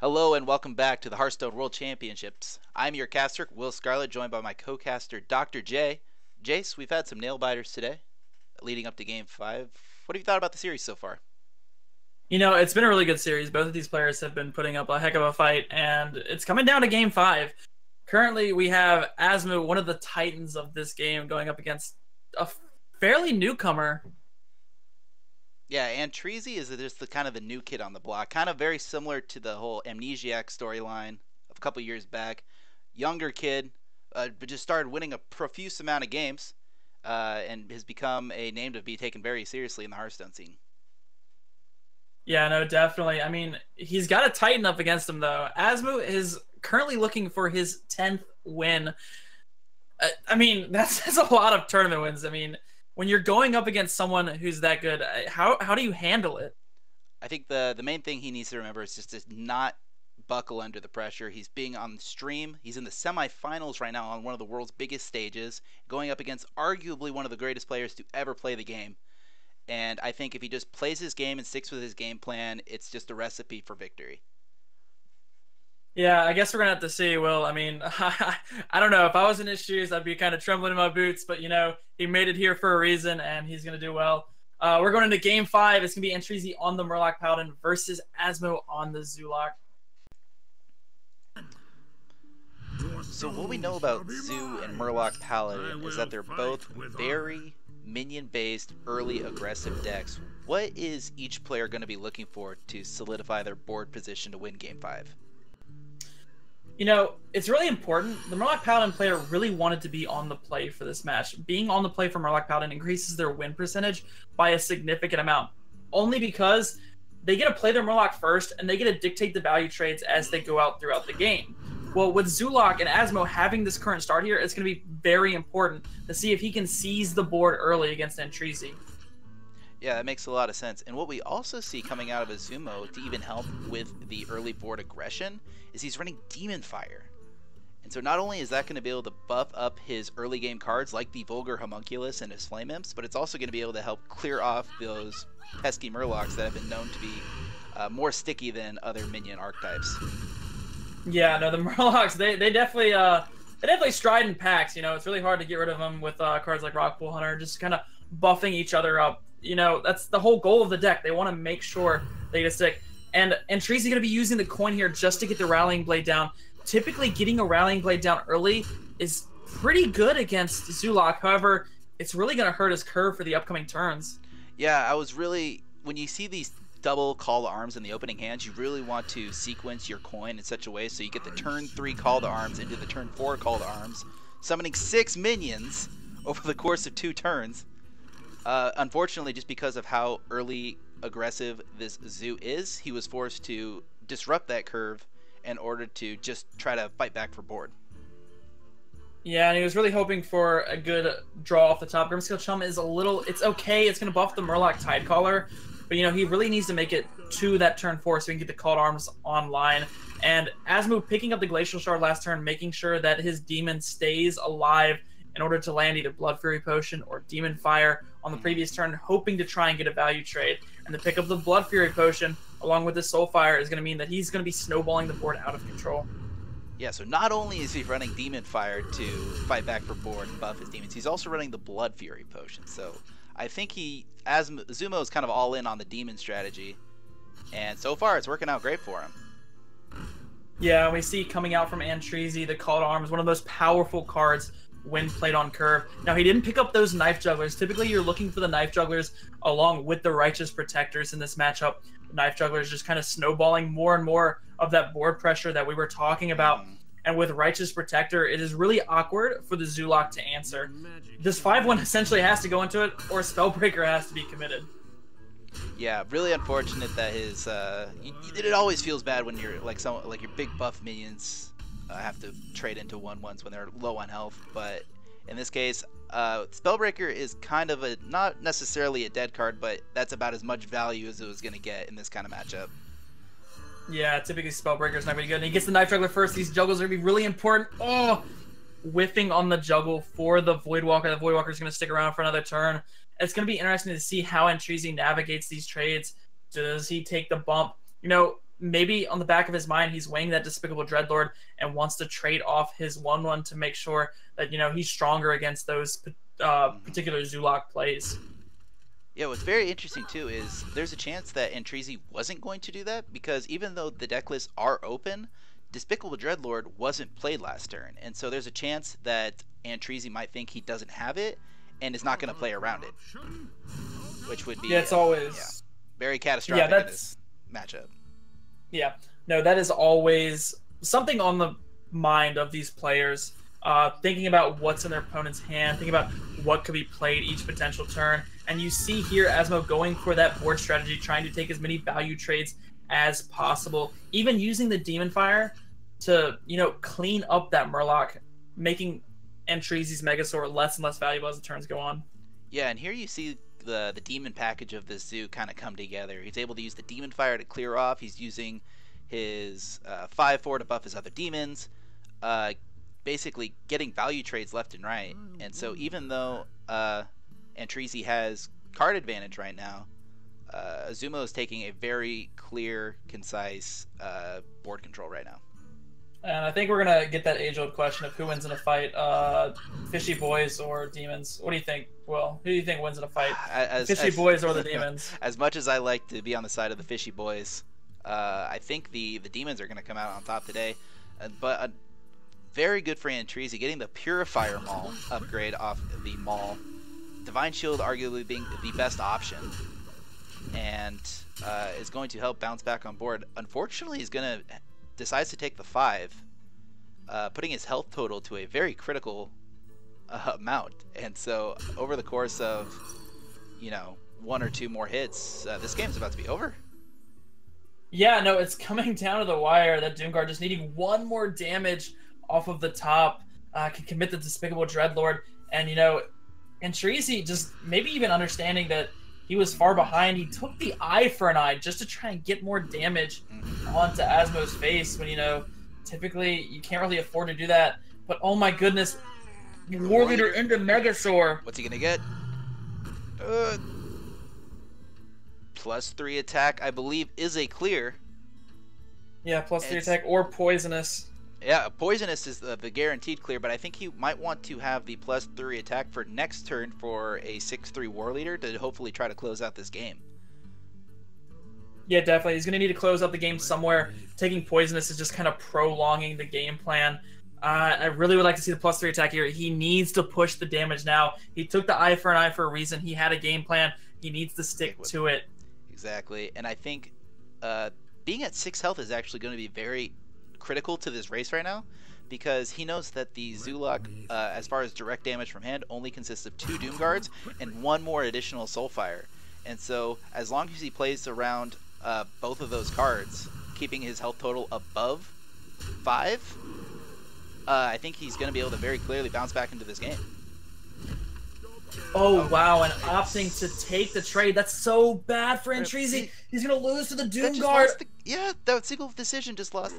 Hello and welcome back to the Hearthstone World Championships. I'm your caster, Willscarlet, joined by my co-caster, Dr. J. Jace, we've had some nail biters today, leading up to Game 5. What have you thought about the series so far? It's been a really good series. Both of these players have been putting up a heck of a fight, and it's coming down to Game 5. Currently, we have Asmu, one of the titans of this game, going up against a fairly newcomer. Yeah, and Treasy is just the kind of the new kid on the block, kind of very similar to the whole Amnesiac storyline of a couple years back. Younger kid, but just started winning a profuse amount of games, and has become a name to be taken very seriously in the Hearthstone scene. Yeah, no, definitely. I mean, he's got a titan up against him, though. Asmu is currently looking for his 10th win. I mean, that's a lot of tournament wins. I mean, when you're going up against someone who's that good, how do you handle it? I think the main thing he needs to remember is just to not buckle under the pressure. He's being on stream. He's in the semifinals right now on one of the world's biggest stages, going up against arguably one of the greatest players to ever play the game. And I think if he just plays his game and sticks with his game plan, it's just a recipe for victory. Yeah, I guess we're gonna have to see. Will, I mean, I don't know. If I was in his shoes, I'd be kind of trembling in my boots. But he made it here for a reason, and he's gonna do well. We're going into Game 5. It's gonna be Entreezy on the Murloc Paladin versus Asmo on the Zulok. So what we know about Zoo and Murloc Paladin is that they're both very minion-based, early aggressive decks. What is each player going to be looking for to solidify their board position to win Game 5? It's really important. The Murloc Paladin player really wanted to be on the play for this match. Being on the play for Murloc Paladin increases their win percentage by a significant amount, only because they get to play their Murloc first, and they get to dictate the value trades as they go out throughout the game. Well, with Zulok and Asmo having this current start here, it's going to be very important to see if he can seize the board early against Entreezy. Yeah, that makes a lot of sense. And what we also see coming out of Azumo to even help with the early board aggression is he's running Demon Fire. And so not only is that going to be able to buff up his early game cards like the Vulgar Homunculus and his Flame Imps, but it's also going to be able to help clear off those pesky Murlocs that have been known to be more sticky than other minion archetypes. Yeah, no, the Murlocs, they definitely stride in packs. It's really hard to get rid of them with cards like Rockpool Hunter, just kind of buffing each other up. That's the whole goal of the deck. They want to make sure they get stick. And Tree's going to be using the coin here just to get the Rallying Blade down. Typically, getting a Rallying Blade down early is pretty good against Zulok. However, it's really going to hurt his curve for the upcoming turns. Yeah, when you see these double call to arms in the opening hands, you really want to sequence your coin in such a way so you get the turn 3 call to arms into the turn 4 call to arms, summoning 6 minions over the course of 2 turns. Unfortunately, just because of how early aggressive this Zoo is, he was forced to disrupt that curve in order to just try to fight back for board. Yeah, and he was really hoping for a good draw off the top. Grimskill Chum is it's okay. It's going to buff the Murloc Tidecaller, but he really needs to make it to that turn 4 so he can get the Called Arms online. And Asmu picking up the Glacial Shard last turn, making sure that his demon stays alive in order to land either Blood Fury Potion or Demon Fire on the previous turn, hoping to try and get a value trade. And the pick of the Blood Fury Potion along with the Soul Fire is going to mean that he's going to be snowballing the board out of control. Yeah, so not only is he running Demon Fire to fight back for board and buff his demons, he's also running the Blood Fury Potion. So I think Zumo is kind of all in on the demon strategy, and so far it's working out great for him. Yeah, we see coming out from Entreezy, the Call to Arms, one of the most powerful cards when played on curve. Now, he didn't pick up those Knife Jugglers. Typically, you're looking for the Knife Jugglers along with the Righteous Protectors in this matchup. The Knife Jugglers just kind of snowballing more and more of that board pressure that we were talking about. And with Righteous Protector, it is really awkward for the Zulok to answer. This 5-1 essentially has to go into it, or Spellbreaker has to be committed. Yeah, really unfortunate that his it always feels bad when you're like your big buff minions have to trade into 1/1s when they're low on health, but in this case, Spellbreaker is kind of not necessarily a dead card, but that's about as much value as it was going to get in this kind of matchup. Yeah, typically Spellbreaker is not going to be good. And he gets the Knife Juggler first. These juggles are going to be really important. Oh, whiffing on the juggle for the Voidwalker. The Voidwalker is going to stick around for another turn. It's going to be interesting to see how Entreezy navigates these trades. Does he take the bump? maybe on the back of his mind, he's weighing that Despicable Dreadlord and wants to trade off his 1/1 to make sure that, he's stronger against those particular Zulok plays. Yeah, what's very interesting too is there's a chance that Entrezi wasn't going to do that, because even though the deck lists are open, Despicable Dreadlord wasn't played last turn, and so there's a chance that Entrezi might think he doesn't have it and is not going to play around it, which would be it's always very catastrophic in this matchup. Yeah, no, that is always something on the mind of these players, thinking about what's in their opponent's hand, thinking about what could be played each potential turn. And you see here Asmo going for that board strategy, trying to take as many value trades as possible, even using the Demon Fire to, clean up that Murloc, making Entrezi's Megasaur less and less valuable as the turns go on. Yeah, and here you see the demon package of this zoo kind of come together. He's able to use the Demon Fire to clear off. He's using his 5/4 to buff his other demons, basically getting value trades left and right. And so even though Entrezi has card advantage right now, Azumo is taking a very clear, concise board control right now. And I think we're going to get that age-old question of who wins in a fight, Fishy Boys or Demons. What do you think, Will? Who do you think wins in a fight, Fishy Boys or the Demons? As much as I like to be on the side of the Fishy Boys, I think the Demons are going to come out on top today. But very good for Entrezi, getting the Purifier Maul upgrade off the Maul. Divine Shield arguably being the best option, and is going to help bounce back on board. Unfortunately, he's going to decides to take the 5, putting his health total to a very critical amount. And so over the course of, 1 or 2 more hits, this game's about to be over. Yeah, no, it's coming down to the wire. That Doomguard just needing 1 more damage off of the top can commit the Despicable Dreadlord. And, Entrezi just maybe even understanding that he was far behind, he took the eye for an eye just to try and get more damage onto Asmo's face when, typically you can't really afford to do that. But oh my goodness, War Leader into Megasaur. What's he gonna get? +3 attack, I believe, is a clear. Yeah, +3 attack or poisonous. Yeah, poisonous is the guaranteed clear, but I think he might want to have the +3 attack for next turn for a 6/3 War Leader to hopefully try to close out this game. Yeah, definitely. He's going to need to close out the game somewhere. Taking poisonous is just kind of prolonging the game plan. I really would like to see the +3 attack here. He needs to push the damage now. He took the eye for an eye for a reason. He had a game plan. He needs to stick to it. Exactly, and I think being at 6 health is actually going to be very critical to this race right now, because he knows that the Zulok, as far as direct damage from hand, only consists of 2 Doom Guards and 1 more additional Soulfire. And so as long as he plays around both of those cards, keeping his health total above 5, I think he's going to be able to very clearly bounce back into this game. Oh, wow, and opting to take the trade. That's so bad for Entrezi. He's going to lose to the Doom Guard. Yeah, that single decision just lost.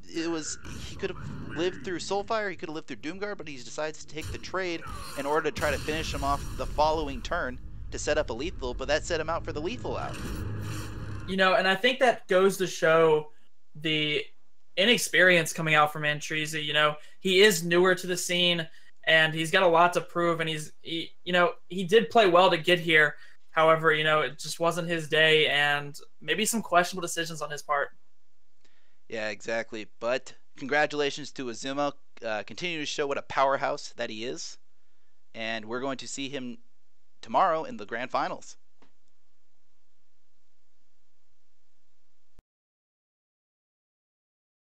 He could have lived through Soulfire, he could have lived through Doomguard, but he decides to take the trade in order to try to finish him off the following turn to set up a lethal, but that set him out for the lethal out. And I think that goes to show the inexperience coming out from Entrezi. He is newer to the scene, and he's got a lot to prove, and he did play well to get here. However, it just wasn't his day, and maybe some questionable decisions on his part. Yeah, exactly. But congratulations to Azumo. Continue to show what a powerhouse that he is. And we're going to see him tomorrow in the grand finals.